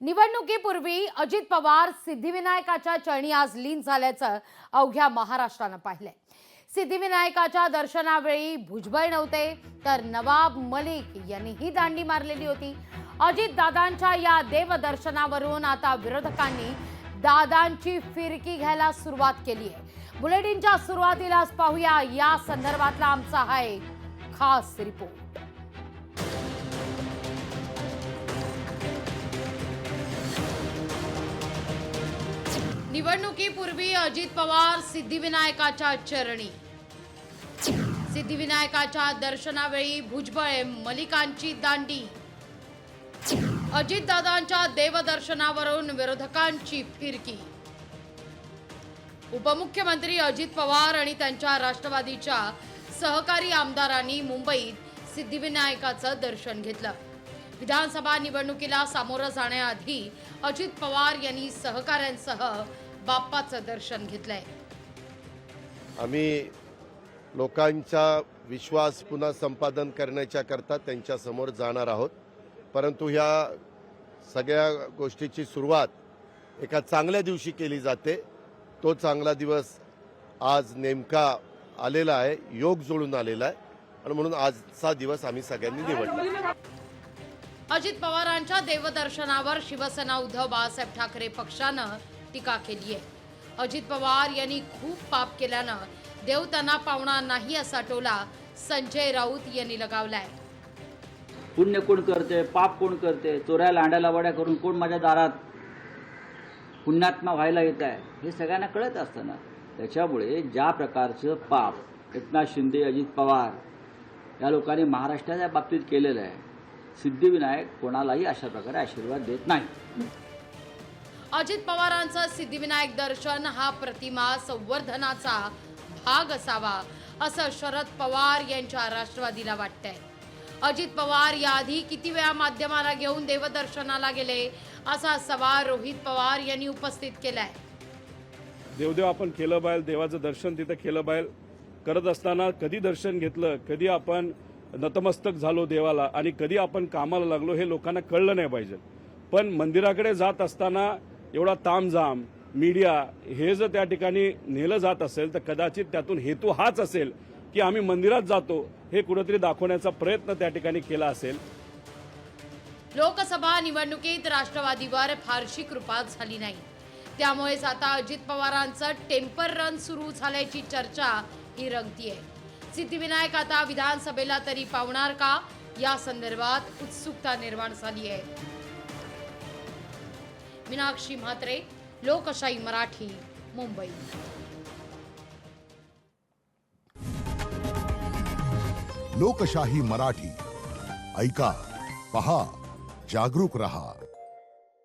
निवडणुकीपूर्वी अजित पवार सिद्धिविनायकाच्या चरणी आज लीन झाल्याचं अवघ्या महाराष्ट्रानं पाहिलंय। सिद्धिविनायकाच्या दर्शनावेळी भुजबळ नव्हते तर नवाब मलिक यांनीही दांडी मारलेली होती। अजित दादांच्या या देवदर्शनावरून आता विरोधकांनी दादांची फिरकी घ्यायला सुरुवात केली आहे। बुलेटिनच्या सुरुवातीलाच पाहूया या संदर्भातला आमचा हा एक खास रिपोर्ट। निवडणुकीपूर्वी अजित पवार सिद्धिविनायकाच्या चरणी। सिद्धिविनायकाच्या दर्शनावेळी भुजबळ मलिकांची दांडी। अजितदादांच्या देवदर्शनावरून विरोधकांची फिरकी। उपमुख्यमंत्री अजित पवार आणि त्यांच्या राष्ट्रवादीच्या सहकारी आमदारांनी मुंबईत सिद्धिविनायकाचं दर्शन घेतलं। विधानसभा निवडणुकीला सामोरं जाण्याआधी अजित पवार यांनी सहकाऱ्यांसह बाप्पाचं दर्शन घेतलंय। आम्ही लोकांचा विश्वास पुन्हा संपादन करण्याच्या करता त्यांच्या समोर जाणार आहोत, परंतु ह्या सगळ्या गोष्टीची सुरुवात एका चांगल्या दिवशी केली जाते। तो चांगला दिवस आज नेमका आलेला आहे, योग जुळून आलेला आहे आणि म्हणून आजचा दिवस आम्ही सगळ्यांनी निवडला। अजित पवारांच्या देवदर्शनावर शिवसेना उद्धव बाळासाहेब ठाकरे पक्षानं टीका केली आहे। अजित पवार यांनी खूप पाप केल्यानं देव त्यांना पावणार नाही असा टोला संजय राऊत यांनी लगावलाय। पुण्य कोण करते, पाप कोण करते, चोऱ्या लांड्याला वड्या करून कोण माझ्या दारात पुण्यात्मा व्हायला येत आहे हे सगळ्यांना कळत असताना त्याच्यामुळे ज्या प्रकारचं पाप एकनाथ शिंदे, अजित पवार या लोकांनी महाराष्ट्राच्या बाबतीत केलेलं आहे, सिद्धिविनायक कोणालाही अशा प्रकारे आशीर्वाद देत नाही। अजित पवारांचं सिद्धिविनायक दर्शन हा प्रतिमा संवर्धनाचा भाग असावा असं शरद पवार यांच्या राष्ट्रवादीला वाटतंय। अजित पवार याआधी किती वेळा माध्यमाला घेऊन देवदर्शनाला गेले असा सवाल रोहित पवार यांनी उपस्थित केलाय। देवदेव आपण केलं पाहिजे, देवाचं दर्शन तिथं केलं पाहिजे। करत असताना कधी दर्शन घेतलं, कधी आपण नतमस्तक झालो देवाला आणि कधी आपण कामाला लागलो हे लोकांना कळलं नाही पाहिजे। पण मंदिराकडे जात असताना एवढा तामझाम मीडिया हे जर त्या ठिकाणी नेलं जात असेल तर कदाचित त्यातून हेतू हाच असेल की आम्ही मंदिरात जातो हे कुठेतरी दाखवण्याचा प्रयत्न त्या ठिकाणी केला असेल। लोकसभा निवडणुकीत राष्ट्रवादीवर फारशी कृपा झाली नाही, त्यामुळेच आता अजित पवारांचं टेम्पर रन सुरू झाल्याची चर्चा ही रंगतीये। सिद्धिविनायक आता विधानसभेला तरी पावणार का या संदर्भात उत्सुकता निर्माण झाली आहे। मीनाक्षी म्हात्रे, लोकशाही मराठी, मुंबई। लोकशाही मराठी ऐका, पहा, जागरूक रहा।